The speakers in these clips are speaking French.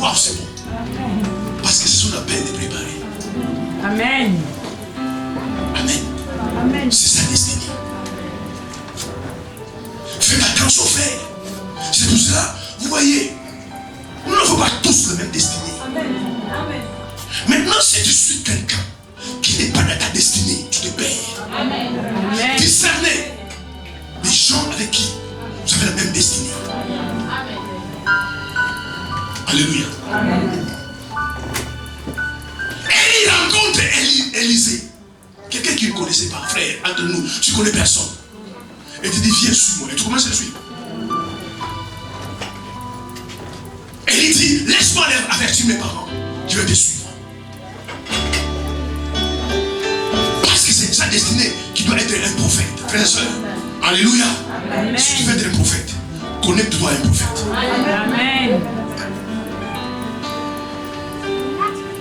waouh, c'est bon. Parce que ce sont la peine de préparer. Amen. Amen. Amen. C'est sa destinée. Faites attention, frère. C'est tout cela. Vous voyez, nous n'avons pas tous la même destinée. Amen. Amen. Maintenant, si tu suis quelqu'un qui n'est pas dans ta destinée, tu te perds. Amen. Discernez les gens avec qui vous avez la même destinée. Amen. Alléluia. Amen. Et il rencontre Élisée. Quelqu'un qui ne connaissait pas, frère, entre nous, tu ne connais personne. Et tu dis, viens, suis-moi. Et tu commences à le suivre. Et il dit, laisse-moi aller avertir mes parents. Je vais te suivre. Parce que c'est sa destinée qui doit être un prophète. Frères et sœurs, alléluia. Amen. Si tu veux être un prophète, connecte-toi à un prophète. Amen.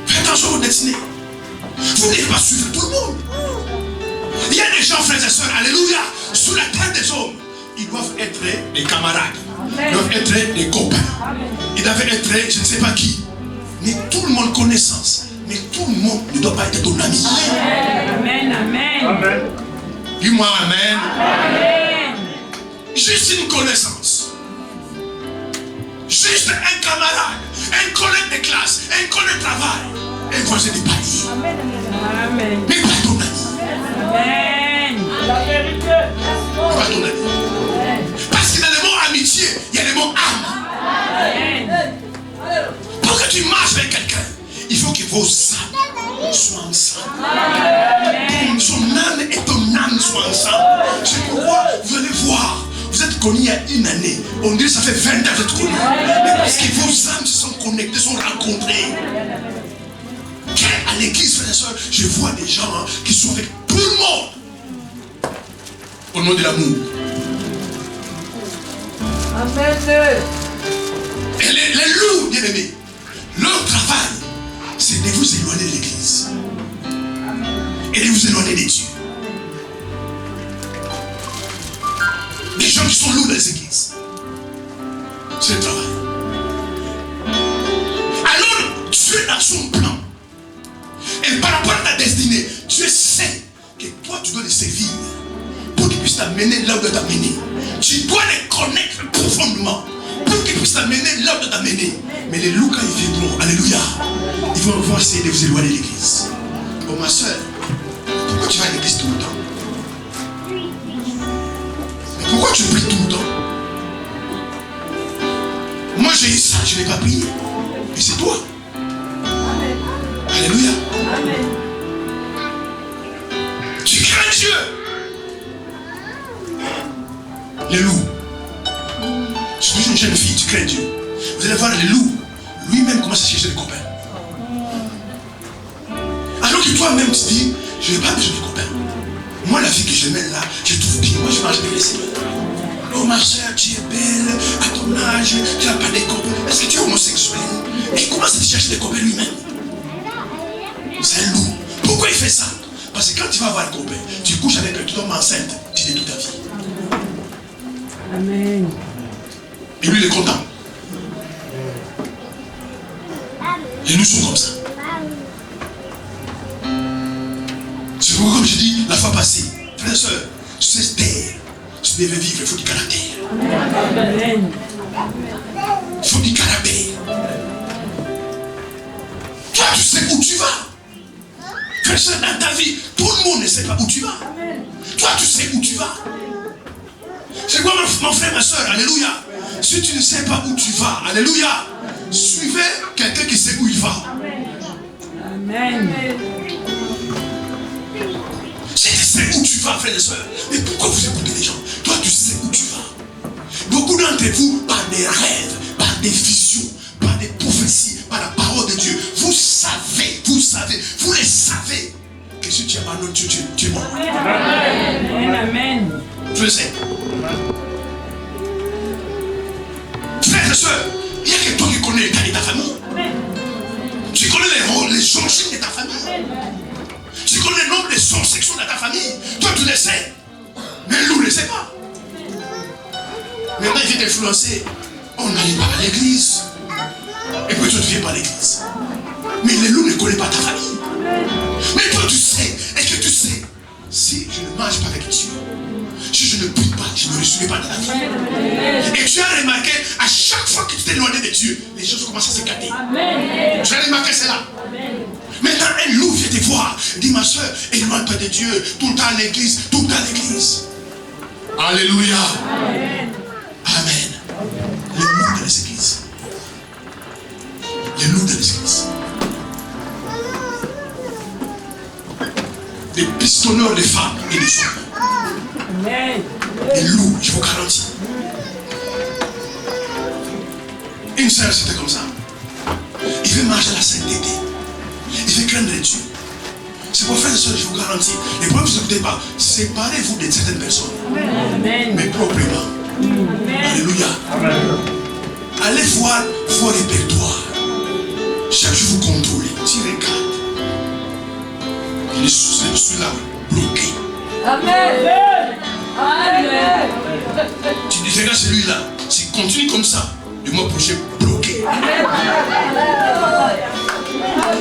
Faites attention à votre destinée. Vous n'allez pas suivre tout le monde. Il y a des gens, frères et sœurs, alléluia, sous la terre des hommes. Ils doivent être des camarades. Ils doivent être des copains. Ils doivent être, je ne sais pas qui. Mais tout le monde connaissance. Mais tout le monde ne doit pas être ton ami. Amen. Amen. Amen. Dis-moi amen. Amen. Juste une connaissance. Juste un camarade. Un collègue de classe. Un collègue de travail. Un voisin de palier. Amen. Mais pas ton ami. Amen. La vérité. Pas ton ami. Parce que dans le mot amitié, il y a le mot âme. Amen. Pour que tu marches avec quelqu'un, il faut que vos âmes soient ensemble. Amen. Son âme et ton âme soient ensemble. C'est pourquoi vous allez voir, vous êtes connus il y a une année. On dit que ça fait 20 ans que vous êtes connus. Mais parce que vos âmes se sont connectées, sont rencontrées. À l'église, frères et sœurs, je vois des gens qui sont avec tout le monde. Au nom de l'amour. Amen. Et les loups, bien aimés, leur travail, c'est de vous éloigner de l'église. Et de vous éloigner des dieux. Des gens qui sont lourds dans les églises. C'est le travail. Alors, tu es dans son plan. Et par rapport à ta destinée, Dieu sait que toi, tu dois les servir pour qu'ils puissent t'amener là où tu dois t'amener. Tu dois les connaître profondément pour qu'ils puissent t'amener là où tu dois t'amener. Mais les loups, quand ils viendront, alléluia, ils vont essayer de vous éloigner de l'église. Oh ma soeur, pourquoi tu vas à l'église tout le temps? Mais pourquoi tu pries tout le temps? Moi j'ai eu ça, je n'ai pas prié. Mais c'est toi. Alléluia. Amen. Tu crains Dieu. Les loups. Je suis une jeune fille, tu crains Dieu. Vous allez voir les loups. Lui-même commence à chercher des copains. Alors que toi-même tu dis, je n'ai pas besoin de copains. Moi la fille que je mène là, je trouve bien. Moi je marche avec les Seigneurs. Oh ma soeur, tu es belle, à ton âge, tu n'as pas de copains. Est-ce que tu es homosexuel? Et il commence à chercher des copains lui-même. C'est un loup. Pourquoi il fait ça? Parce que quand tu vas avoir un copain, tu couches avec un, tu tombes enceinte, tu détruis ta vie. Amen. Et lui il est content. Et nous sommes comme ça. C'est pourquoi, comme je dis la fois passée, frères et sœurs, sur cette terre, si tu devais vivre, il faut du caractère. Amen. Il faut du caractère. Toi, tu sais où tu vas. Frère et sœur, dans ta vie, tout le monde ne sait pas où tu vas. Toi, tu sais où tu vas. C'est quoi mon frère, ma soeur, alléluia. Si tu ne sais pas où tu vas, alléluia, suivez quelqu'un qui sait où il va. Amen. Si tu sais où tu vas, frère et soeur, mais pourquoi vous écoutez les gens? Toi, tu sais où tu vas. Beaucoup d'entre vous, par des rêves, par des visions, par des prophéties, par la parole de Dieu, vous savez, vous les savez que si tu abandonnes Dieu, tu es mort. Amen. Amen. Tu le sais. Frères et sœurs, il n'y a que toi qui connais l'état de ta famille. Tu connais les origines de ta famille. Tu connais le nombre de sections de ta famille. Toi, tu le sais. Mais nous, ne le sait pas. Maintenant, il vient t'influencer. On n'allait pas à l'église. Et puis tu ne viens pas à l'église. Mais le loup ne connaît pas ta famille. Mais toi tu sais, est-ce que tu sais, si je ne mange pas avec Dieu, si je ne prie pas, je ne reçois pas de la vie. Et tu as remarqué, à chaque fois que tu t'es éloigné de Dieu, les choses commencent à se gâter. Tu as remarqué cela. Maintenant, un loup vient te voir. Dis, ma soeur, éloigne-toi de Dieu. Tout le temps à l'église, tout le temps à l'église. Alléluia. Amen. Les loups de l'église. Les loups de l'église. Les pistonneurs des femmes et des hommes. Les loups, je vous garantis. Une sœur, c'était comme ça. Il veut marcher à la sainteté. Il veut craindre Dieu. C'est pour faire ça, je vous garantis. Les problèmes, vous n'écoutez pas. Séparez-vous de certaines personnes. Mais proprement. Alléluia. Allez voir vos répertoires. Chaque jour, vous contrôlez. Tu regardes. Il est celui-là bloqué. Amen. Amen. Tu dis, regarde celui-là. S'il continue comme ça, le mois prochain, bloqué.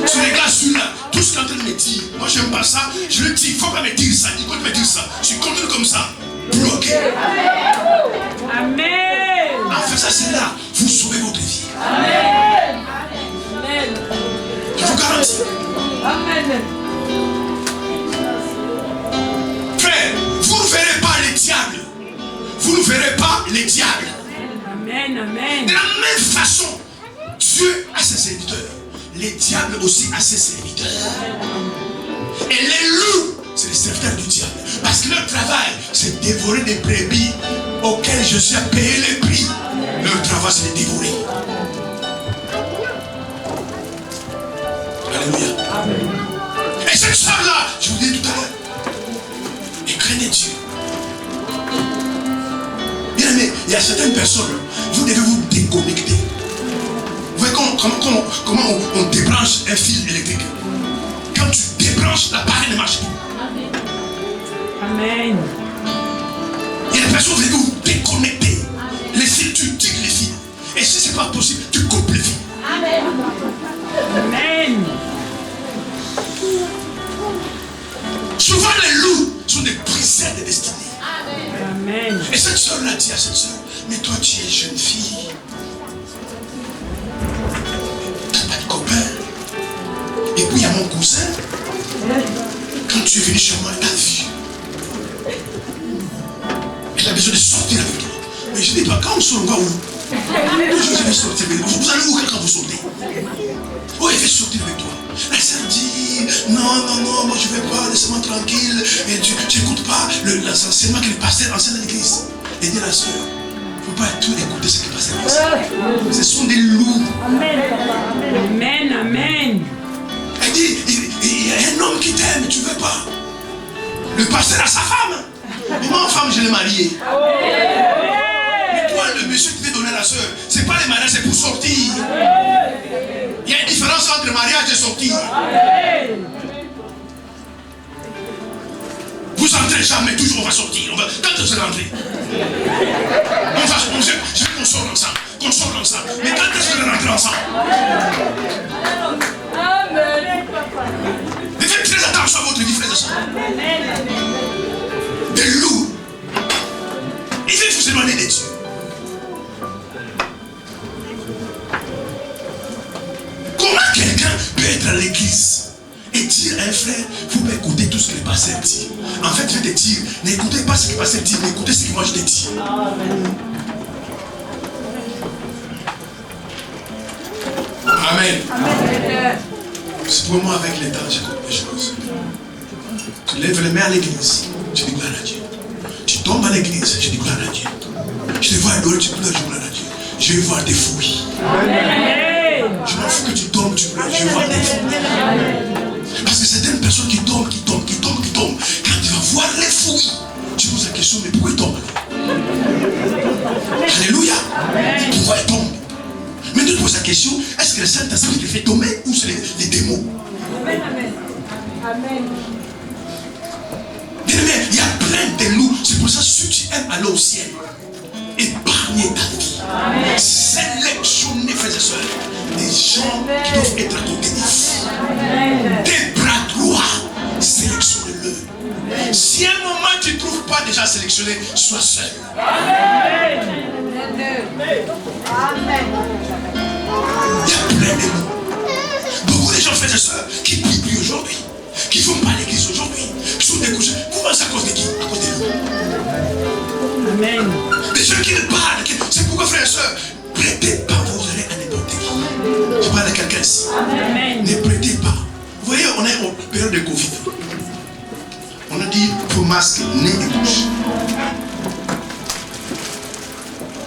Tu regardes celui-là. Tout ce qu'il est en train de me dire, moi j'aime pas ça. Je le dis, il ne faut pas me dire ça. Il faut me dire ça. Tu continues comme ça, bloqué. Amen. En faisant cela, vous sauvez votre vie. Amen. Je vous garantis. Amen. Frère, vous ne verrez pas les diables. Vous ne verrez pas les diables. Amen. Amen. De la même façon, Dieu a ses serviteurs. Les diables aussi a ses serviteurs. Et les loups, c'est les serviteurs du diable. Parce que leur travail, c'est dévorer des brebis auxquelles je suis à payer le prix. Leur travail, c'est de dévorer. Alléluia. Et cette femme-là, je vous dis tout à l'heure, et craignez Dieu. Bien aimé, il y a certaines personnes, vous devez vous déconnecter. Vous voyez comment on débranche un fil électrique. Quand tu débranches, l'appareil ne marche plus. Amen. Il y a des personnes, vous devez vous déconnecter. Les fils, tu tires les fils. Et si ce n'est pas possible, tu coupes les fils. Amen. Amen. Souvent les loups sont des briseurs de destinée. Amen. Et cette soeur-là dit à cette soeur, mais toi tu es jeune fille. Tu n'as pas de copain. Et puis il y a mon cousin. Quand tu es venu chez moi, il t'a vu. Il a besoin de sortir avec toi. Mais je dis pas, quand on sort, on va où? Je vais sortir avec vous. Vous allez où quand vous sortez? Oh, il veut sortir avec toi. La sœur dit, non, moi je ne vais pas, laisse-moi tranquille. Et tu n'écoutes pas l'enseignement que le pasteur enseigne à l'église. Et dit à la sœur, il ne faut pas tout écouter ce que le pasteur enseigne. Ce sont des loups. Amen. Amen. Elle dit, il y a un homme qui t'aime, tu ne veux pas. Le pasteur a sa femme. Mais moi, en femme, je l'ai mariée. Mais toi, le monsieur qui veut donner à la sœur, ce n'est pas les mariages, c'est pour sortir. Il y a une différence entre le mariage et sortir. Vous entrez jamais, toujours on va sortir. Quand est-ce que vous rentrez? Je veux qu'on sorte ensemble. Mais quand est-ce que vous rentrez ensemble? Faites très attention à votre vie, frères et sœurs. Des loups. Il faut vous éloigner de Dieu. Comment quelqu'un peut être à l'église et dire à un frère, il faut pas écouter tout ce que le pasteur dit. En fait, je vais te dire, n'écoutez pas ce que le pasteur dit, mais écoutez ce que moi je te dis. Amen. C'est pour moi avec les temps, j'écoute les choses. Tu lèves les mains à l'église, je dis gloire à Dieu. Tu tombes à l'église, je dis gloire à Dieu. Je te vois adorer, tu pleures, je dis gloire à Dieu. Je vais voir des fruits. Je m'en fous que tu tombes, tu pleures, je vais voir des fruits. Parce que certaines personnes qui tombent. Quand tu vas voir les fruits, tu poses la question, mais pourquoi ils tombent? Alléluia. Pourquoi ils tombent? Mais tu te poses la question, est-ce que le Saint-Esprit te fait tomber ou c'est les démons? Amen. Bien aimé, il y a plein de loups. C'est pour ça que si tu aimes aller au ciel, épargner ta vie. Sélectionner, frères et sœurs, des gens qui doivent être à côté de vous. Des bras droits, sélectionnez-le. Si à un moment tu ne trouves pas déjà sélectionné, sois seul. Il y a plein de nous. Beaucoup de gens, frères et sœurs, qui ne prient plus aujourd'hui, qui ne vont pas à l'église aujourd'hui, qui sont découchés. Vous pensez à cause de qui? À cause de nous. Amen. Des gens qui ne parlent. C'est pourquoi, frères et sœurs, prêtez pas vos oreilles à n'importe qui. Je parle à quelqu'un ici. Amen. Ne prêtez pas. Vous voyez, on est en période de Covid. On a dit pour masque, nez et bouche.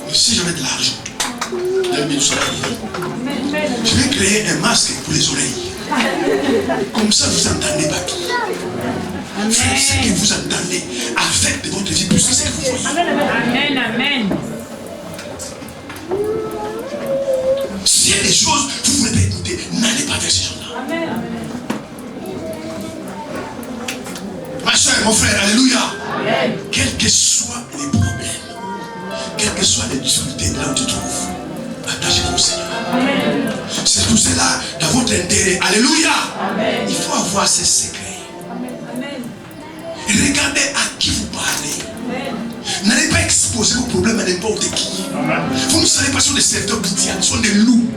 Mais si j'avais de l'argent, je vais créer un masque pour les oreilles. Comme ça, vous entendez partout. Faites ce que vous entendez. Avec de votre vie plus que ce que vous voyez. Amen. Amen. S'il y a des choses, vous ne voulez pas écouter, n'allez pas vers ces gens-là. Amen. Ma soeur, mon frère, alléluia. Amen. Quels que soient les problèmes, quelles que soient les difficultés là où tu te trouves, attachez-vous au Seigneur. Amen. C'est tout cela dans votre intérêt. Alléluia. Amen. Il faut avoir ces secrets. Amen. Et regardez à qui vous parlez. N'allez pas exposer vos problèmes à n'importe qui. Vous ne savez pas sur des serviteurs du diable, ce sont des loups.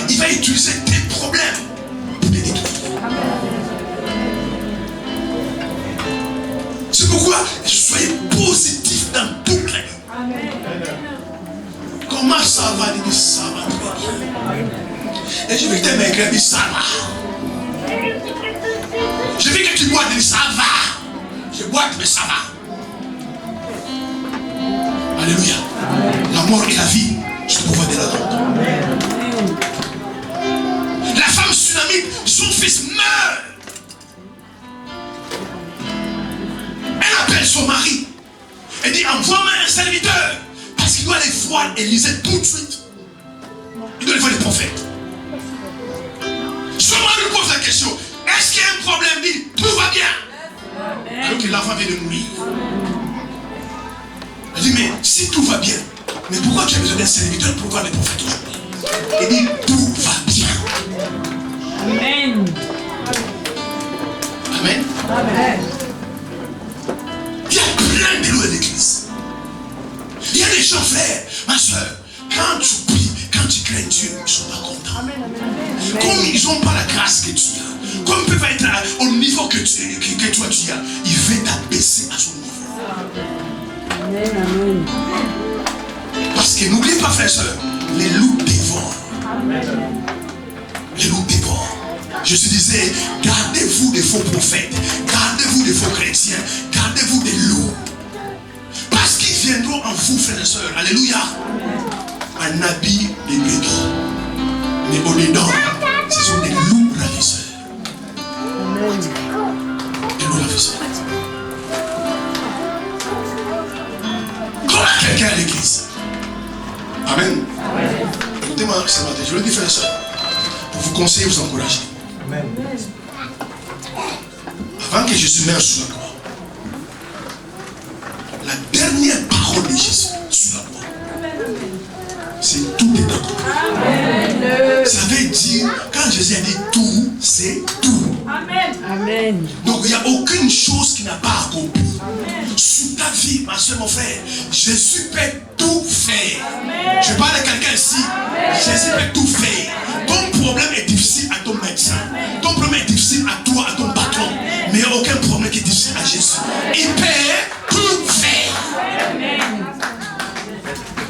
Il va utiliser tes problèmes pour les détruire. C'est pourquoi soyez positifs dans toute la vie. Comment ça va? Il dit ça va très bien. Et je vais te mettre, il dit ça va. Je veux que tu boites, il dit ça va. Je boite, mais ça va. Alléluia. La mort et la vie, je te pouvoir de la donne. La femme tsunamite, son fils meurt. Elle appelle son mari. Elle dit, envoie-moi un serviteur. Parce qu'il doit aller voir Élisée tout de suite. Il doit aller voir les prophètes. Son mari lui pose la question, est-ce qu'il y a un problème? Il dit, tout va bien. Alors que l'enfant vient de mourir. Elle dit, mais si tout va bien, mais pourquoi tu as besoin d'un serviteur pour voir les prophètes aujourd'hui? Il dit, tout va bien. Amen. Amen. Amen. Il y a plein de loups à l'église. Il y a des gens, frère, ma soeur, quand tu pries, quand tu crains Dieu, ils ne sont pas contents. Comme ils n'ont pas la grâce que tu as, comme ils ne peuvent pas être au niveau que toi tu as, il veut t'abaisser à son niveau. Amen. Amen. Parce que n'oubliez pas, frère et soeur, les loups dévorent. Les loups dévorent. Je te disais, gardez-vous des faux prophètes, gardez-vous des faux chrétiens, gardez-vous des loups. Parce qu'ils viendront en vous, frères et sœurs. Alléluia. Un habit de bébé. Mais au-dedans, ce sont des loups ravisseurs. Des loups ravisseurs. Comment quelqu'un à l'église? Amen. Écoutez-moi ce matin, je le dis, frères et sœurs, pour vous conseiller, vous encourager. Amen. Avant que Jésus meure sur la croix, la dernière parole de Jésus sur la croix, c'est tout est accompli. Ça veut dire, quand Jésus a dit tout, c'est tout. Amen. Amen. Donc il n'y a aucune chose qui n'a pas accompli. Sur ta vie, ma soeur, mon frère, Jésus peut tout faire. Amen. Je parle à quelqu'un ici. Jésus peut tout faire. Ton problème est difficile à ton médecin. Ton problème est difficile à toi, à ton patron. Mais il n'y a aucun problème qui est difficile à Jésus. Il peut tout faire. Amen.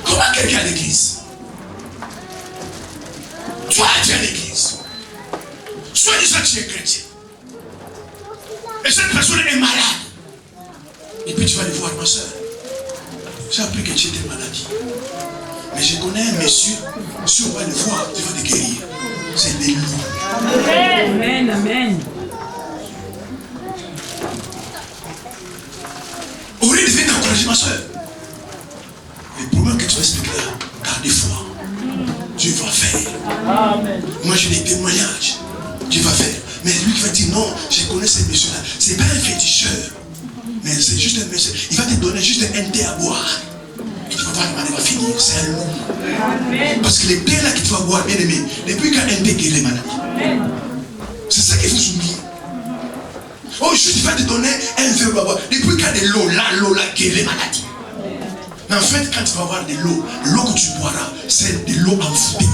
Comment quelqu'un à l'église? Toi, tu es à l'église. Soit disant que tu es chrétien. Et cette personne est malade. Et puis tu vas aller voir ma soeur. J'ai appris que tu étais malade. Mais je connais un monsieur, si on va le voir, tu vas le guérir. C'est des loups. Amen. Amen. Au lieu de venir t'encourager ma soeur, les problèmes que tu vas expliquer là, gardez foi. Dieu va faire. Amen. Moi j'ai des témoignages. Dieu va faire. Mais lui qui va dire non, je connais ce monsieur-là. C'est pas un féticheur. Mais c'est juste un monsieur. Il va te donner juste un thé à boire. Et tu vas il va finir. C'est un loup. Parce que les paix là que tu vas boire, bien aimé, depuis quand un paix guérit les maladies. C'est ça qu'il faut souligner. Oh, je vais te donner un verre pour boire. Depuis quand de l'eau là guérit les maladies. Mais en fait, quand tu vas boire de l'eau que tu boiras, c'est de l'eau envoûtée.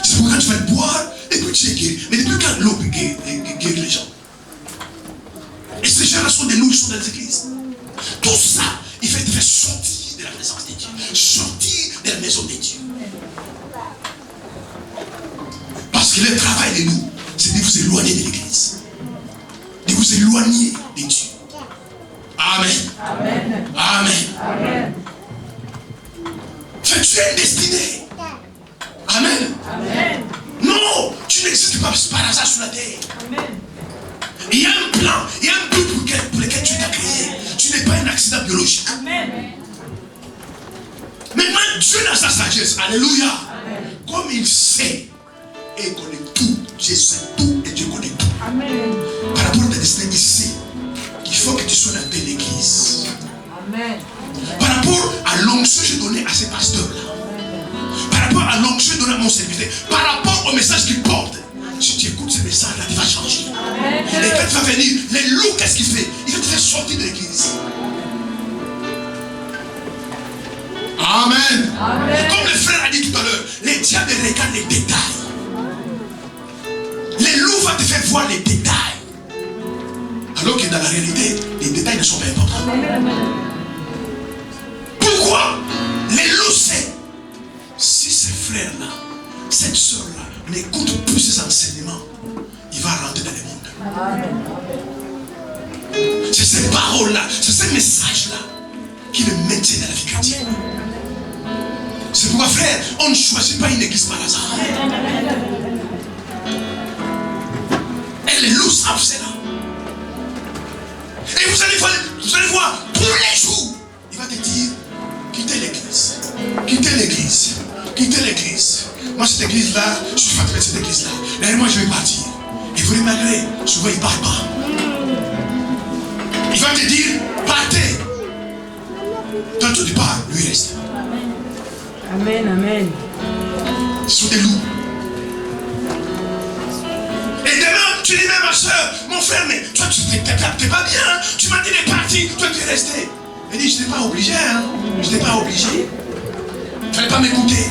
C'est pourquoi tu vas le boire et puis tu es guéri. Mais depuis quand l'eau guérit les gens? Et ces gens-là sont des loups, ils sont dans les églises. Tout ça, il fait te faire sortir de la présence de Dieu. Sortir de la maison de Dieu. Parce que le travail de nous, c'est de vous éloigner de l'église. De vous éloigner de Dieu. Amen. Amen. Amen. Amen. Tu es destiné. Amen. Amen. Non, tu n'existes pas par hasard sur la terre. Amen. Il y a un plan, il y a un but pour lequel tu t'as créé. Tu n'es pas un accident biologique. Amen. Maintenant, Dieu dans sa sagesse, alléluia, amen, comme il sait et il connaît tout, Dieu sait tout et Dieu connaît tout. Amen. Par rapport à ta destinée, il sait qu'il faut que tu sois dans telle église. Amen. Par rapport à l'onction que j'ai donné à ces pasteurs-là, par rapport à l'onction que j'ai donné à mon serviteur, par rapport au message qu'il porte, si tu écoutes ce message-là, tu vas changer. Amen. Et quand tu vas venir, les loups, qu'est-ce qu'il fait? Il va te faire sortir de l'église. Amen. Amen. Comme le frère a dit tout à l'heure, les diables regardent les détails. Les loups vont te faire voir les détails. Alors que dans la réalité, les détails ne sont pas importants. Amen. Pourquoi? Les loups savent. Si ce frère-là, cette soeur-là, n'écoute plus ses enseignements, il va rentrer dans le monde. Amen. C'est ces paroles-là, c'est ces messages-là qui le maintiennent dans la vie chrétienne. C'est pourquoi, frère, on ne choisit pas une église par hasard. Et les loups savent cela. Et vous allez voir, tous les jours, il va te dire, quittez l'église. Quittez l'église. Quittez l'église. Moi, cette église-là, je suis fatigué de cette église-là. Et moi, je vais partir. Et vous remarquerez, souvent, il ne parle pas. Il va te dire, partez. Quand tu pars, lui reste. Amen, amen. Ce sont des loups. Et demain, tu dis même ma soeur, mon frère, mais toi, tu n'es pas bien. Hein? Tu m'as dit de partir, toi, tu es resté. Il dit, je n'étais pas obligé. Hein? Je n'étais pas obligé. Il ne fallait pas m'écouter.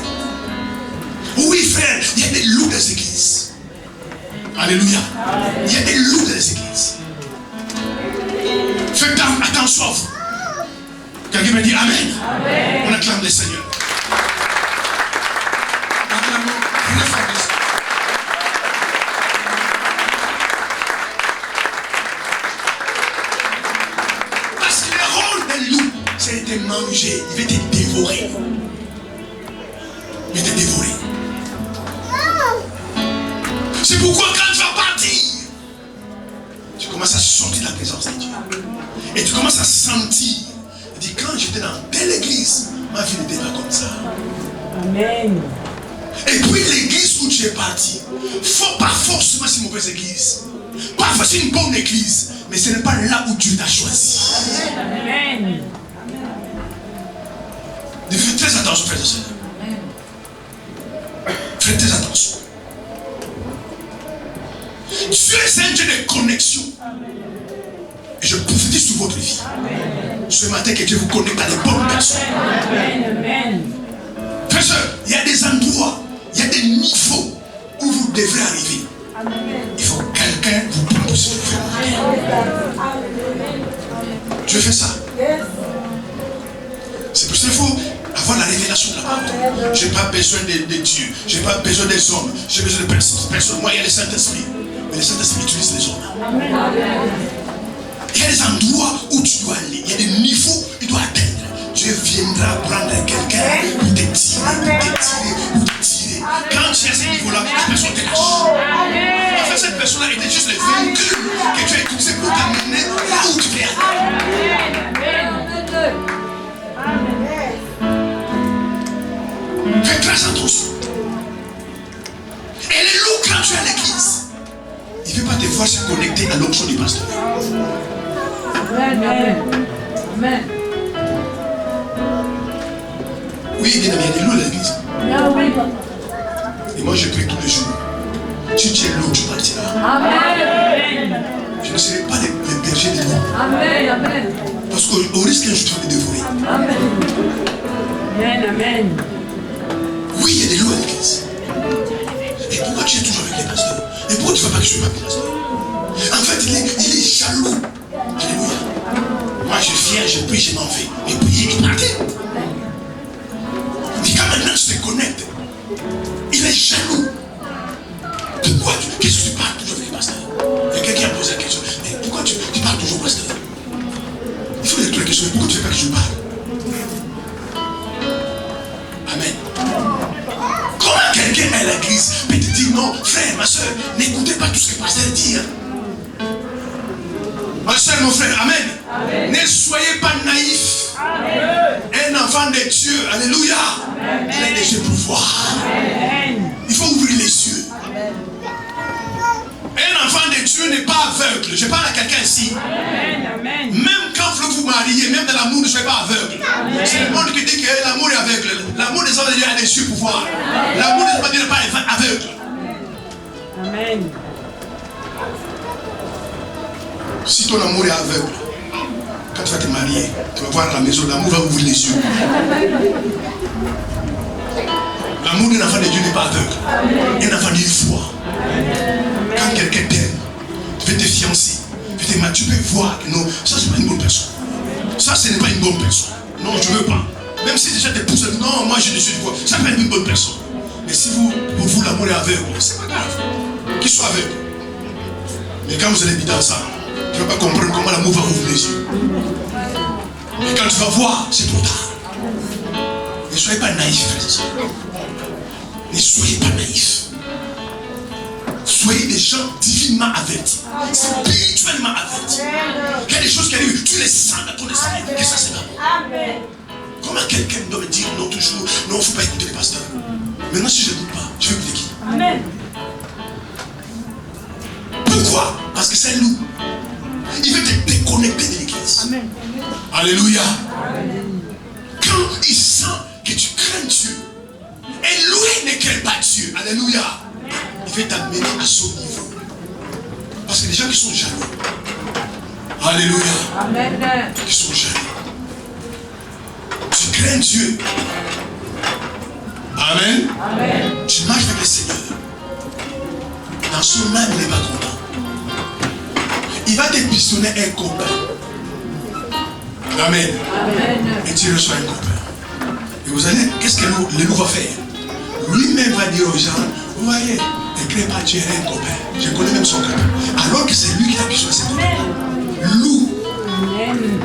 Oui, frère, il y a des loups dans les églises. Alléluia. Il y a des loups dans les églises. Faites attention à vous. Quelqu'un me dit Amen. Amen. On acclame le Seigneur. Acclamons très fort. Parce que le rôle d'un loup, c'est de manger. Il va te dévorer. Il va te dévorer. C'est pourquoi quand tu vas partir, tu commences à sortir de la présence de Dieu. Et tu commences à sentir. Il dit, quand j'étais dans telle église, ma vie n'était pas comme ça. Amen. Et puis l'église où tu es parti, pas forcément une mauvaise église. Pas forcément une bonne église. Mais ce n'est pas là où Dieu t'a choisi. Amen. Faites très attention, frères et sœurs. Faites très attention. Dieu est un Dieu de connexion. Et je prophétise sur votre vie. Amen. Ce matin, que Dieu vous connecte à les bonnes personnes. Amen. Frères et sœurs, il y a des endroits, il y a des niveaux où vous devrez arriver. Amen. Il faut que quelqu'un vous propose de faire. Dieu fait ça. C'est pour ça qu'il faut avoir la révélation de la parole. Je n'ai pas besoin de Dieu. Je n'ai pas besoin des hommes. J'ai besoin de personne. Moi, il y a le Saint-Esprit. Mais le Saint-Esprit utilise les hommes. Il y a des endroits où tu dois aller. Il y a des niveaux où tu dois atteindre. Dieu viendra prendre quelqu'un pour te tirer, pour te tirer. Quand tu es à ce niveau-là, la personne te lâche. En fait, cette personne-là était juste le véhicule que tu as utilisé pour t'amener là où tu veux aller. Fais très attention. Et les loups, quand tu es à l'église, il ne veut pas te voir se connecter à l'onction du pasteur. Amen. Amen. Oui, bien aimé, il y a des loups à l'église. Et moi, je prie tous les jours. Si tu es loup, tu partiras. Amen. Je ne serai pas les bergers des loups. Amen. Amen. Parce qu'au risque un jour de dévorer. Amen. Amen. Amen. Oui, il y a des loups à l'église. Et pourquoi tu es toujours avec les pasteurs? Et pourquoi tu ne vas pas que je sois avec les pasteurs? En fait, il est jaloux. Alléluia. Moi, je viens, je prie, je m'en vais. Mais prier, il partait. Mais quand maintenant je te connecte, il est jaloux. Pourquoi qu'est-ce que tu parles toujours avec les pasteurs? Il y a quelqu'un qui a posé la question. Mais pourquoi tu parles toujours au pasteur? Il faut répondre à la question. Pourquoi tu ne fais pas que je parle? Amen. Comment quelqu'un à l'église peut te dire non, frère, ma soeur, n'écoutez pas tout ce que le pasteur dit. Ma soeur, mon frère, amen. Amen. Ne soyez pas naïfs. Amen. Un enfant de Dieu, alléluia. Amen. Il a des yeux pour voir. Amen. Il faut ouvrir les yeux. Amen. Un enfant de Dieu n'est pas aveugle. Je parle à quelqu'un ici. Amen. Amen. Même quand vous vous mariez, même dans l'amour, ne soyez pas aveugle. C'est le monde qui dit que l'amour est aveugle. L'amour des hommes de Dieu a des yeux pour voir. L'amour des hommes de Dieu n'est pas aveugle. Amen. Si ton amour est aveugle, quand tu vas te marier, tu vas voir à la maison, l'amour va ouvrir les yeux. L'amour d'un enfant de Dieu n'est pas aveugle. Un enfant de Dieu voit. Quand quelqu'un t'aime, tu veux te fiancer, tu peux voir que non, ça c'est pas une bonne personne. Ça ce n'est pas une bonne personne. Non, je ne veux pas. Même si déjà tes pouces, non, moi je ne suis pas. Ça peut être une bonne personne. Mais si pour vous l'amour est aveugle, c'est pas grave. Qu'il soit aveugle. Mais quand vous allez vivre dans ça, tu ne vas pas comprendre comment l'amour va ouvrir les yeux. Et quand tu vas voir, c'est trop tard. Ne soyez pas naïfs, frères et sœurs. Ne soyez pas naïfs. Soyez des gens divinement avertis, spirituellement avertis. Il y a des choses qui arrivent, tu les sens dans ton esprit, que ça c'est l'amour. Comment quelqu'un doit me dire non toujours, non, il ne faut pas écouter les pasteurs. Maintenant, si je n'écoute pas, je vais écouter qui? Amen. Pourquoi? Parce que c'est un loup. Il veut te déconnecter de l'église. Amen. Alléluia. Amen. Quand il sent que tu crains Dieu, et lui ne craint pas Dieu, alléluia, il veut t'amener à son niveau. Parce que les gens qui sont jaloux, alléluia, amen, qui sont jaloux, tu crains Dieu. Amen. Amen. Tu marches avec le Seigneur. Dans son âme, il n'est pas content. Il va te pistonner un copain. Amen. Amen. Et tu reçois un copain. Et vous allez, qu'est-ce que le loup va faire? Lui-même va dire aux gens, vous voyez, ne crée pas Dieu un copain. Je connais même son copain. Alors que c'est lui qui a pistonné ses copains. Loup. Amen.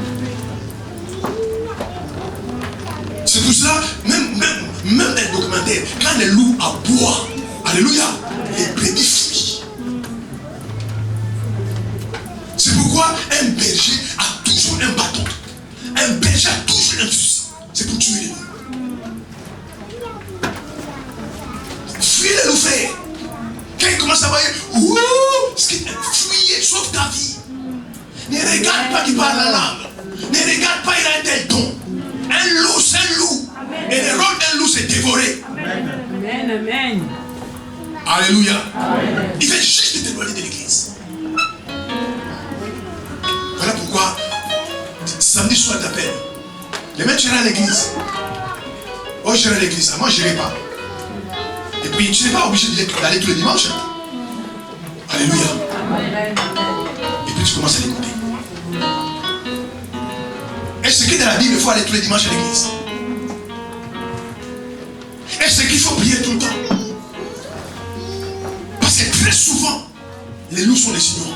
C'est pour cela, même dans les documentaires, quand les loups aboient, alléluia, les brebis fuient. C'est pourquoi un berger a toujours un bâton. Un berger a toujours un fusil. C'est pour tuer les loups. Fuis les loups, frère. Quand il commence à voir, fuyez, sauve ta vie. Ne regarde pas qu'il parle la langue. Ne regarde pas, il a un tel don. Un loup, c'est un loup. Amen. Et le rôle d'un loup, c'est dévorer. Amen. Amen. Amen. Alléluia. Amen. Il fait juste t'éloigner de l'église. Voilà pourquoi samedi soir t'appelle. Demain tu iras à l'église. Oh, j'irai à l'église. Moi, je n'irai pas. Et puis, tu n'es pas obligé d'aller tous les dimanches. Alléluia. Amen. Et puis, tu commences à l'écouter. Est-ce que dans la Bible, il faut aller tous les dimanches à l'église? Est-ce qu'il faut prier tout le temps? Parce que très souvent, les loups sont les signaux.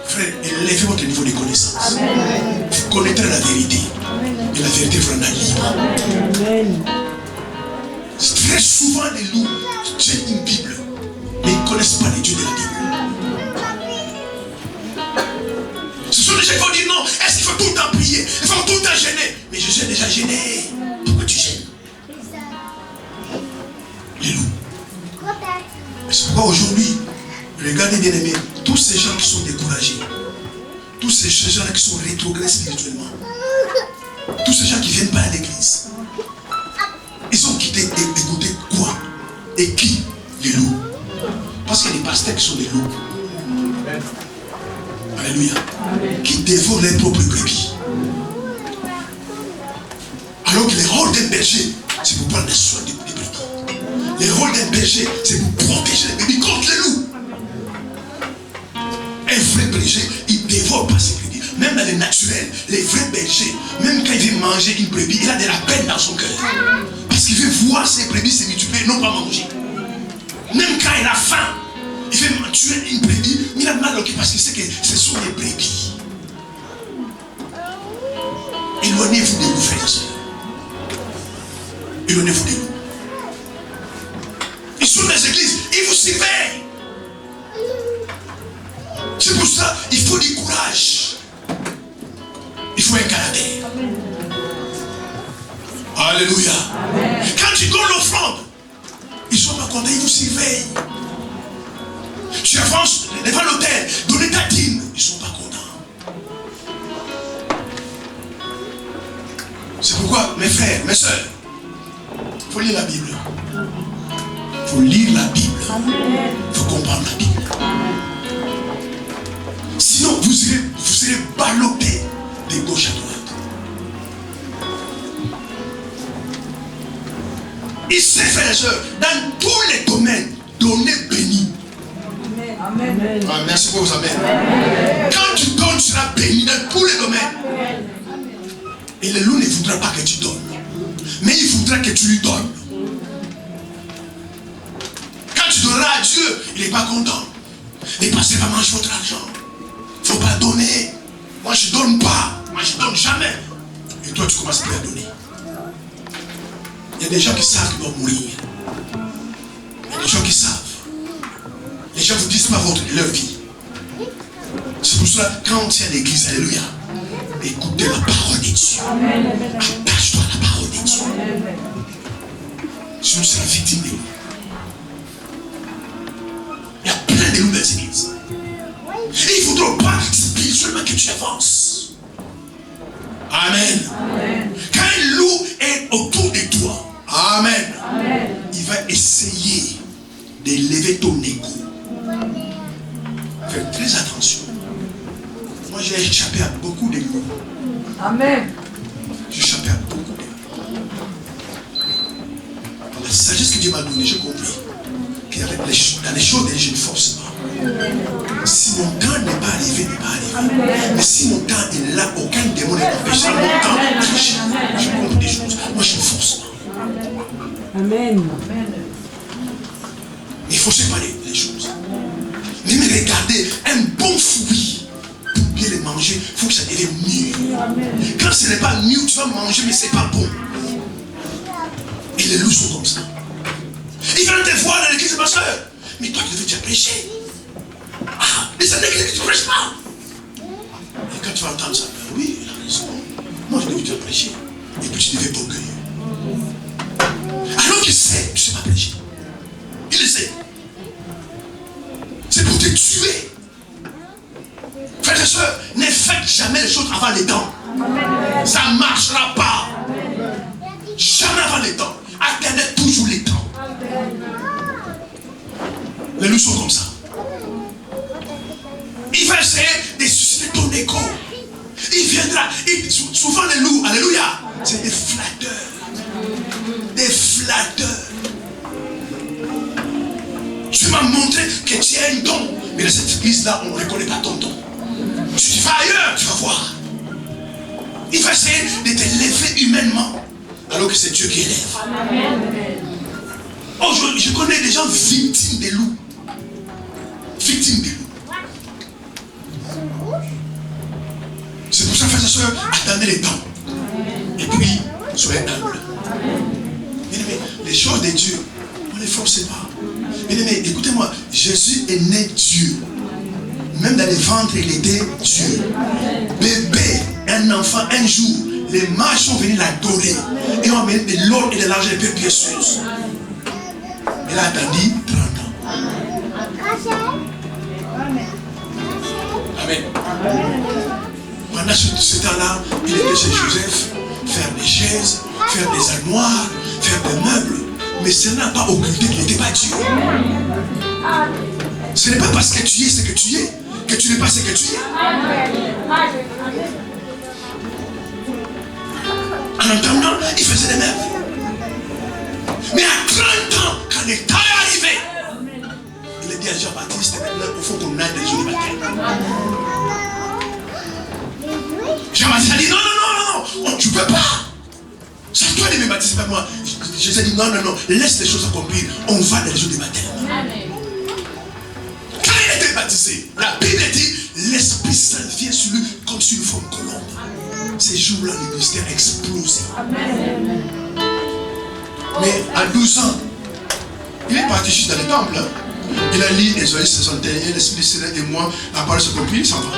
Frère, élevez votre niveau de connaissance. Amen. Vous connaîtrez la vérité. Amen. Et la vérité vous rendra libre. Amen. Très souvent, les loups tiennent une Bible, mais ils ne connaissent pas les dieux de la Bible. Ce sont des gens qui vont dire non, est-ce qu'il faut tout le temps prier? Il faut tout le temps gêner. Mais je suis déjà gêné. Pourquoi tu gênes? Les loups. C'est pourquoi aujourd'hui, regardez bien aimés, tous ces gens qui sont découragés, tous ces gens qui sont rétrogradés spirituellement, tous ces gens qui ne viennent pas à l'église, quitter et écouter quoi? Et qui? Les loups. Parce qu'il y a des pasteurs qui sont des loups. Alléluia. Qui dévorent leurs propres brebis. Alors que le rôle d'un berger, c'est pour prendre soin des brebis. Le rôle d'un berger, c'est pour protéger les brebis contre les loups. Un vrai berger, il ne dévore pas ses brebis. Même dans le naturel, les vrais bergers, même quand il veut manger une brebis, il a de la peine dans son cœur. Parce qu'il veut voir ses brebis se multiplier, non pas manger. Même quand il a faim, il veut tuer une brebis, il a mal au cœur parce qu'il sait que ce sont des brebis. Éloignez-vous des loups, frères et sœurs. Éloignez-vous des loups. Ils sont dans les églises, ils vous surveillent. C'est pour ça il faut du courage. Il faut un caractère. Alléluia. Quand tu donnes l'offrande, ils ne sont pas contents, ils vous surveillent. Tu avances devant l'autel, donner ta dîme, ils ne sont pas contents. C'est pourquoi, mes frères, mes soeurs, il faut lire la Bible. Il faut lire la Bible. Il faut comprendre la Bible. Sinon, vous serez ballotté de gauche à droite. Ici, frères et sœurs, dans tous les domaines, donnez béni. Amen. Ah, merci pour vos amens. Quand tu donnes, tu seras béni dans tous les domaines. Et le loup ne voudra pas que tu donnes. Mais il voudra que tu lui donnes. Quand tu donneras à Dieu, il n'est pas content. Et passez pas manger votre argent. Il ne faut pas donner. Moi je ne donne pas. Moi je ne donne jamais. Et toi tu commences plus à donner. Il y a des gens qui savent qu'ils vont mourir. Il y a des gens qui savent. Les gens ne vous disent pas leur vie. C'est pour cela, quand on tient l'église, alléluia, écoutez la parole de Dieu. Attache-toi à la parole de Dieu. Sinon, c'est la victime des loups. Il y a plein de loups dans les églises. Et il ne faudra pas spirituellement que tu avances. Amen. Quand un loup est autour de toi, amen, il va essayer d'élever ton ego. Faites très attention. Moi, j'ai échappé à beaucoup de loups. Amen. J'ai échappé à beaucoup de loups. Dans la sagesse que Dieu m'a donnée, j'ai compris qu'il y avait dans les choses je ne force pas. Si mon temps n'est pas arrivé, n'est pas arrivé. Mais si mon temps est là, aucun démon ne m'empêchera mon temps de tricher. Je compte des choses. Moi, je ne force pas. Amen. Il faut séparer les choses. Même regarder un bon fruit pour bien le manger, il faut que ça devienne mûr. Quand ce n'est pas mûr, tu vas manger, mais ce n'est pas bon. Et les loups sont comme ça. Ils viennent te voir dans l'église, ma soeur. Mais toi, tu devais déjà prêcher. Ah, les années que tu ne prêches pas. Et quand tu vas entendre ça, ben oui, il a raison. Moi, je devais déjà prêcher. Et puis tu devais t'orgueiller. Alors qu'il sait, tu ne sais pas prêcher. Il le sait. C'est pour te tuer. Frères et sœurs, ne faites jamais les choses avant les temps. Ça ne marchera pas. Jamais avant les temps. Attendez toujours les temps. Les loups sont comme ça. Il va essayer de susciter ton égo. Il viendra. Souvent les loups, alléluia, c'est des flatteurs. Des flatteurs. Tu m'as montré que tu as un don. Mais dans cette église-là, on ne reconnaît pas ton don. Tu vas ailleurs, tu vas voir. Il va essayer de t'élever humainement. Alors que c'est Dieu qui élève. Oh, je connais des gens victimes des loups. Victimes des loups. C'est pour ça, frères et sœurs, attendez les temps. Et puis, soyez humbles. Bien-aimés, les choses de Dieu, on ne les force pas. Bien-aimés, écoutez-moi, Jésus est né Dieu. Même dans les ventres, il était Dieu. Bébé, un enfant, un jour, les mages sont venus l'adorer. Et ont amené de l'or et de l'argent et des pièces précieuses. Il a attendu 30 ans. Amen. Pendant ce temps-là, il était chez Joseph, faire des chaises, faire des armoires, faire des meubles. Mais cela n'a pas occulté qu'il n'était pas Dieu. Ce n'est pas parce que tu es ce que tu es que tu n'es pas ce que tu es. En entendant, il faisait des merveilles. Mais à 30 ans, quand le temps est arrivé, il a dit à Jean-Baptiste, maintenant il faut qu'on aille dans les jours du baptême. Jean-Baptiste a dit non, tu ne peux pas. C'est à toi de me baptiser, pas moi. Jésus a dit non, laisse les choses accomplir. On va dans les jours du baptême. Quand il était baptisé, la Bible dit l'Esprit Saint vient sur lui comme sur une forme colombe. Ces jours-là, le ministère explose. Mais à 12 ans, il est parti juste dans le temple. Il a lu Ésaïe 61, l'Esprit Saint et moi, la parole se compris, il s'en va.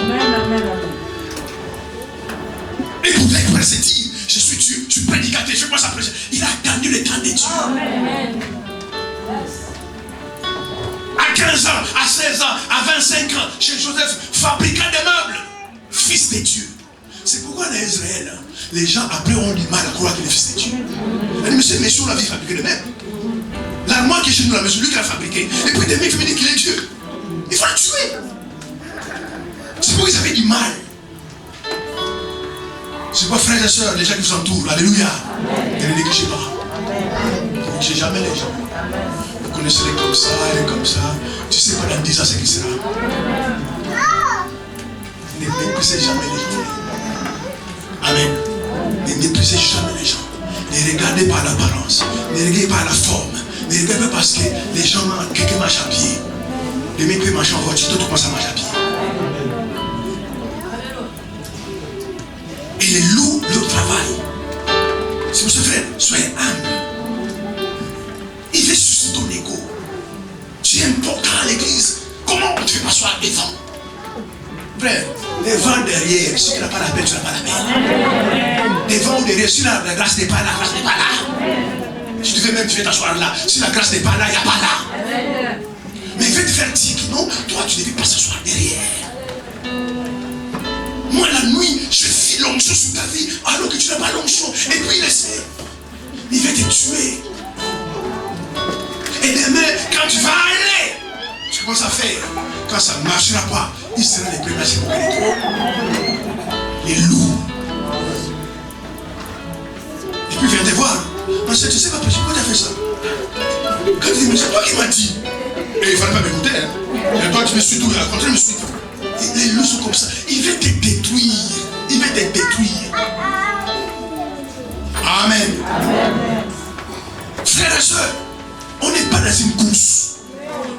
Et pourtant, il pourrait se dire, je suis Dieu, je suis prédicateur, je pense à prêcher. Il a attendu le temps de Dieu. À 15 ans, à 16 ans, à 25 ans, chez Joseph, fabricant des meubles, fils de Dieu. C'est pourquoi dans Israël, les gens après ont du mal à croire qu'il est fils de Dieu. Monsieur, on l'a vu fabriquer le même. L'armoire qui est chez nous, la maison, lui qui l'a fabriqué. Et puis des mecs qui me disent qu'il est Dieu. Il faut le tuer. C'est pourquoi ils avaient du mal. C'est quoi, frères et sœurs, les gens qui vous entourent, alléluia. Ne les négligez pas. Ne négligez jamais les gens. Vous connaissez les comme ça, et comme ça. Tu sais pas dans 10 ans ce qui sera. Ne méprisez jamais les gens. Amen. Ne méprisez jamais les gens. Ne regardez pas l'apparence. Ne regardez pas la forme. Ne regardez pas parce que les gens, quelqu'un marche à pied. Les mecs peuvent marcher en voiture, d'autres commencent à marcher à pied. Et les loups le travail. C'est pour ce frère, soyez humble. Il veut susciter ton ego. Tu es important à l'église. Comment on ne te fait pas soir devant? Frère, devant, derrière, si tu n'as pas la peine, tu n'as pas la peine. Devant ou derrière, si la grâce n'est pas là, la grâce n'est pas là. Si tu veux même, tu veux t'asseoir là. Si la grâce n'est pas là, il n'y a pas là. Mais il veut te faire dire que non, toi, tu ne devais pas s'asseoir derrière. Moi, la nuit, je vis l'onction sur ta vie, alors que tu n'as pas l'onction. Et puis, il essaie. Il va te tuer. Et demain, quand tu vas aller, tu commences à faire. Quand ça ne marchera pas, il sera les premiers à se moquer de toi. Les loups. Et puis, il vient te voir. Mais tu sais pas, pourquoi tu as fait ça? Quand tu dis, mais c'est toi qui m'as dit. Et il ne fallait pas m'écouter. Hein. Et toi, tu me suis tout. À contraire, je me suis. Les loups sont comme ça. Il veut te détruire. Il veut te détruire. Amen. Frères et sœurs, on n'est pas dans une course.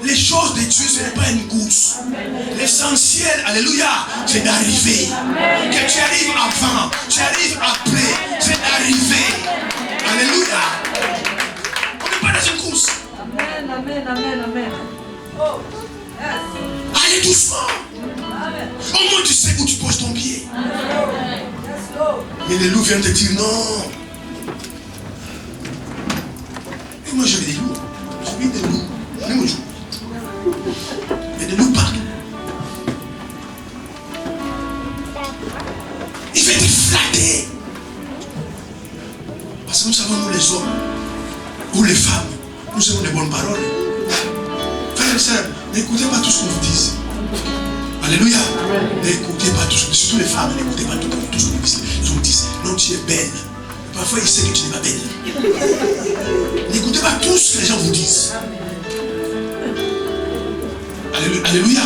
Les choses de Dieu, ce n'est pas une course. L'essentiel, alléluia, c'est d'arriver. Que tu arrives avant, tu arrives après, c'est d'arriver. Alléluia. On n'est pas dans une course. Amen. Oh, yes. Allez doucement. Au moins tu sais où tu poses ton pied. Mais les loups viennent te dire non. Et moi j'ai vu des loups. J'ai vu des loups. Même au jour. Il y a des loups partout. Il veut te flatter. Parce que nous savons, nous les hommes, ou les femmes, nous avons des bonnes paroles. Frères et sœurs, n'écoutez pas tout ce qu'on vous dit. Alléluia. N'écoutez pas tout ce que, surtout les femmes, n'écoutez pas tout ce qu'on vous dit. Ils vous disent, non, tu es belle. Parfois, il sait que tu n'es pas belle. N'écoutez pas tout ce que les gens vous disent. Alléluia.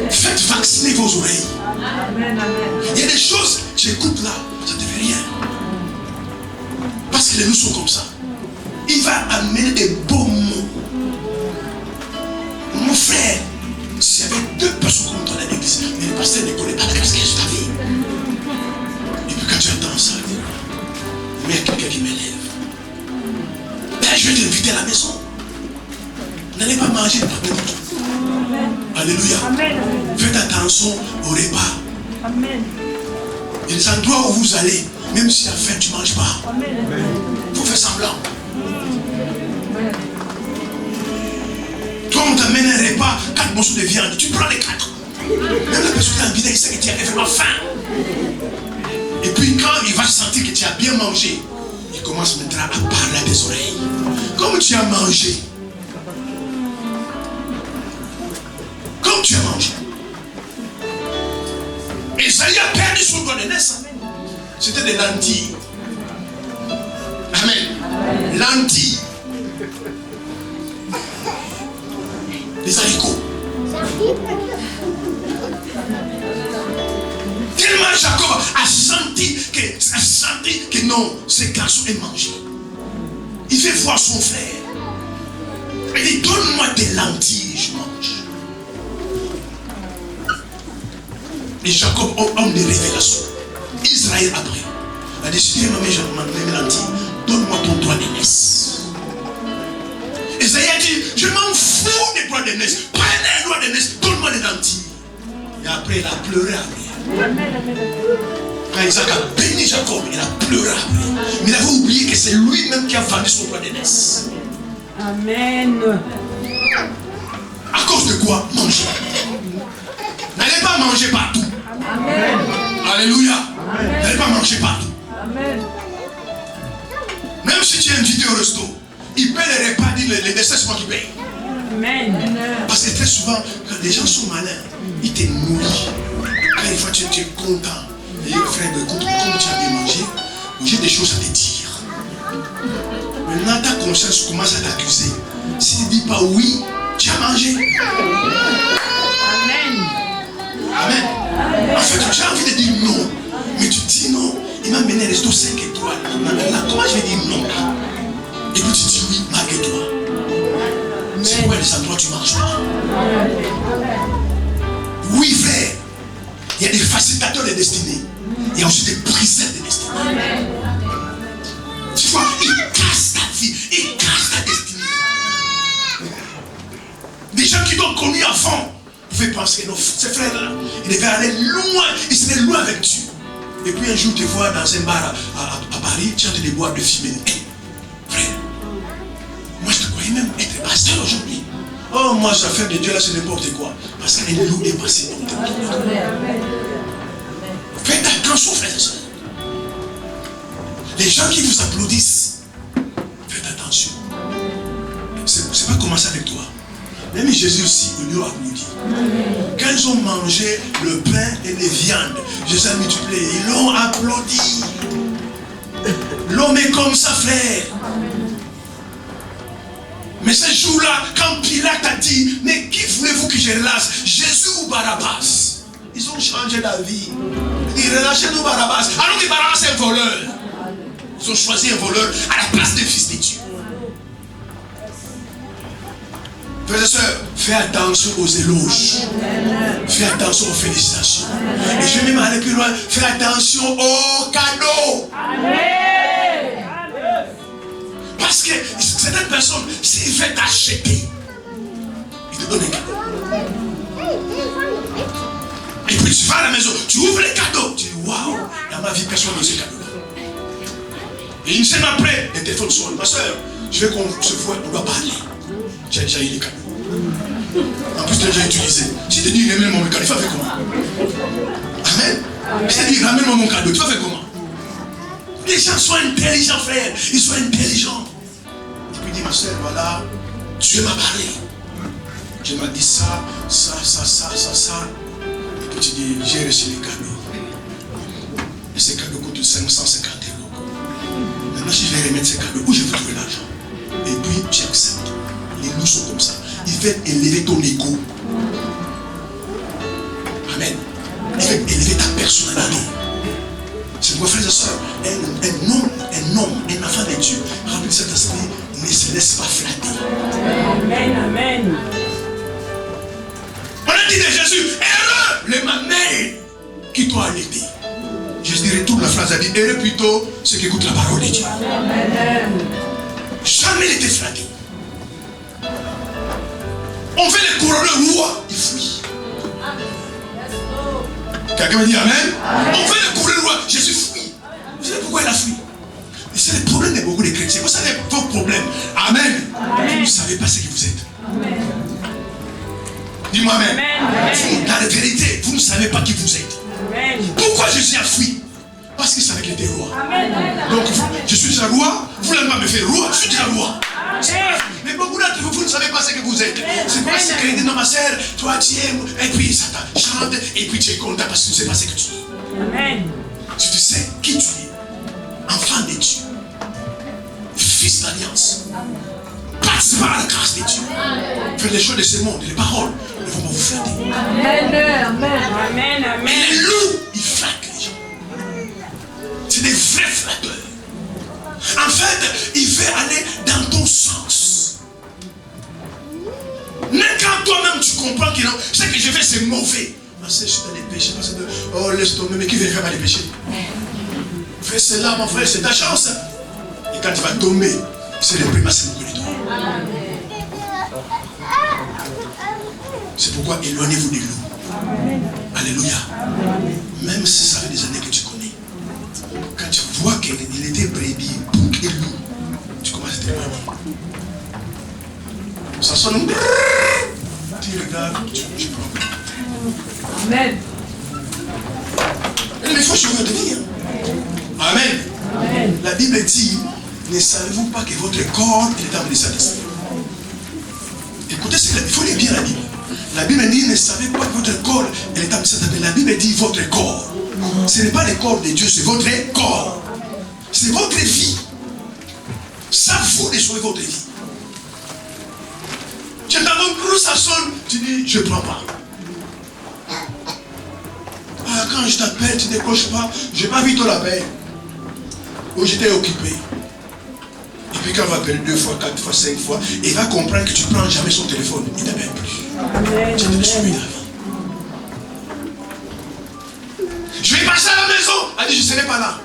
Faites vacciner vos oreilles. Il y a des choses, j'écoute là, ça ne te fait rien. Parce que les loups sont comme ça. Il va amener des beaux mots. Mon frère, s'il y avait 2 personnes comme toi dans l'église, mais le pasteur ne connaît pas la grâce que je t'avais. Et puis quand tu entends ça, mais il y a quelqu'un qui m'élève. Ben, je vais t'inviter à la maison. N'allez pas manger par tout. Alléluia. Faites attention au repas. Amen. Il y a des endroits où vous allez, même si à la fin tu ne manges pas. Il faut faire semblant. Toi, on t'amène un repas, 4 morceaux de viande, tu prends les 4. Même la personne qui est invitée, il sait que tu as vraiment faim. Et puis quand il va sentir que tu as bien mangé, il commence maintenant à parler à tes oreilles. Comme tu as mangé. Comme tu as mangé. Esaïe a perdu son doigt de naissance. C'était des lentilles. Amen. Lentilles. Des haricots. Tellement Jacob a senti que non, ce garçon est mangé. Il fait voir son frère. Il dit, donne-moi des lentilles, je mange. Et Jacob, homme de révélation, Israël après, a décidé, mes lentilles, donne-moi ton droit d'aînesse. Esaïe a dit, je m'en fous des droits d'aînesse. Prenez un droit d'aînesse, donne-moi des lentilles. Et après, il a pleuré après. Quand Isaac a béni Jacob, il a pleuré après. Mais il avait oublié que c'est lui-même qui a vendu son droit d'aînesse. Amen. À cause de quoi? Manger. N'allez pas manger partout. Amen. Alléluia. N'allez pas manger partout. Amen. Même si tu es invité au resto, il paie les repas, dit les desserts, c'est moi qui paye. Amen. Parce que très souvent, quand les gens sont malins, ils te nourrissent. Quand une fois tu es content, et frère, écoute, comme tu as bien mangé, j'ai des choses à te dire. Maintenant, ta conscience commence à t'accuser. Si tu ne dis pas oui, tu as mangé. Amen. Amen. En fait, j'ai envie de dire non. Mais tu dis non. Il m'a mené au resto 5 étoiles. Là, comment je vais dire non? Et puis tu dis oui, malgré toi. C'est quoi les endroits où tu ne manges pas? Oui, frère. Il y a des facilitateurs de destinée. Il y a aussi des briseurs de destinée. Tu vois, ils cassent ta vie. Ils cassent ta destinée. Des gens qui t'ont connu enfant. Vous pouvez penser que ces frères-là, ils devaient aller loin. Ils seraient loin avec Dieu. Et puis un jour, tu te vois dans un bar à Paris, tu es en train de boire de fumer. Frère, moi je te croyais même être pasteur aujourd'hui. Oh, moi, cette affaire de Dieu là, c'est n'importe quoi. Parce qu'un loup est passé dans ta vie. Faites attention, frères et sœurs. Les gens qui vous applaudissent, faites attention. C'est pas commencer avec toi. Même Jésus aussi, il lui a applaudi. Quand ils ont mangé le pain et les viandes, Jésus a multiplié, ils l'ont applaudi. L'homme est comme ça, frère. Mais ce jour-là, quand Pilate a dit, mais qui voulez-vous que je relâche, Jésus ou Barabbas? Ils ont changé d'avis. Ils relâchaient nous Barabbas. Alors que Barabbas est un voleur. Ils ont choisi un voleur à la place des fils de Dieu. Frères et sœurs, fais attention aux éloges. Fais attention aux félicitations. Et je vais même aller plus loin. Fais attention aux cadeaux. Amen. Parce que certaines personnes, s'ils veulent t'acheter, ils te donnent un cadeau. Et puis tu vas à la maison, tu ouvres les cadeaux. Tu dis, waouh, dans ma vie, personne n'a eu ce cadeau-là. Et une semaine après, les téléphones sonne. Ma soeur, je veux qu'on se voit, on doit parler. Tu as déjà eu les cadeaux. En plus, tu as déjà utilisé. Si tu dis, ramène-moi mon cadeau, tu vas faire comment? Amen. Si tu dis, ramène-moi mon cadeau, tu vas faire comment? Les gens sont intelligents, frère. Ils sont intelligents. Et puis il dit, ma soeur, voilà, Dieu m'a parlé. Dieu m'a dit ça. Et puis tu dis, j'ai reçu les cadeaux. Et ces cadeaux coûtent 550 €. Maintenant, si je vais remettre ces cadeaux, où je vais trouver l'argent? Et puis tu acceptes. Les loups sont comme ça. Ils veulent élever ton ego. Amen. Ils veulent élever ta personnalité. C'est pourquoi, frères et sœurs, un enfant de Dieu, rempli de cet esprit, ne se laisse pas flatter. Amen. Amen. On a dit de Jésus, heureux les mamelles qui t'ont allaité. Jésus retourne la phrase, a dit, heureux plutôt ceux qui écoutent la parole de Dieu. Amen. Jamais il était flatté. On veut les couronner roi, il fuit. Quelqu'un me dit amen. On veut le couronner roi, Jésus fuit. Vous savez pourquoi il a fui? C'est le problème de beaucoup de chrétiens. Vous savez vos problèmes. Amen. Vous ne savez pas ce que vous êtes. Amen. Dis-moi amen. Amen. Dans la vérité, vous ne savez pas qui vous êtes. Amen. Pourquoi Jésus a fui? Parce qu'il savait qu'il était roi. Amen. Donc je suis déjà roi, vous n'allez pas me faire roi, je suis déjà roi. Mais beaucoup d'entre vous, vous ne savez pas ce que vous êtes. C'est pas ce que dit non, ma soeur, toi tu aimes, et puis ça chante, et puis tu es content parce que tu ne sais pas ce que tu es. Amen. Si tu sais qui tu es, enfant de Dieu, fils d'alliance, participant à la grâce de Dieu, faites les choses de ce monde, les paroles ne vont pas vous flatter. Amen. Mais les loups, ils flattent les gens. C'est des vrais flatteurs. En fait, il veut aller dans ton sens. Même quand toi-même tu comprends que non, ce que je fais c'est mauvais. Ma soeur, je suis dans les péchés. Oh, laisse tomber, mais qui veut faire les péchés? Fais cela, mon frère, c'est ta chance. Et quand tu vas tomber, c'est le prix maximum de toi. C'est pourquoi éloignez-vous des loups. Alléluia. Même si ça fait des années que tu connais, quand tu vois qu'il était brebis, bouc et loup, tu commences à t'éloigner. Ça sonne. Tu regardes, tu prends. Amen. Mais il faut changer de vie. Amen. Amen. La Bible dit, ne savez-vous pas que votre corps est le temple de Saint-Esprit? Écoutez, il faut lire bien la Bible. La Bible dit, ne savez pas que votre corps est le temple de Saint-Esprit. La Bible dit votre corps. Ce n'est pas le corps de Dieu, c'est votre corps. C'est votre vie. Ça vous de sauver votre vie. Tu entends plus ça sonne, tu dis, je ne prends pas. Ah, quand je t'appelle, tu ne décroches pas, je n'ai pas vu ton appel. Ou j'étais occupé. Et puis quand on va appeler 2 fois, 4 fois, 5 fois, il va comprendre que tu ne prends jamais son téléphone. Il ne t'appelle plus. Amen. Tu as de suivi d'avant. Je vais passer à la maison. Elle dit, je ne serai pas là.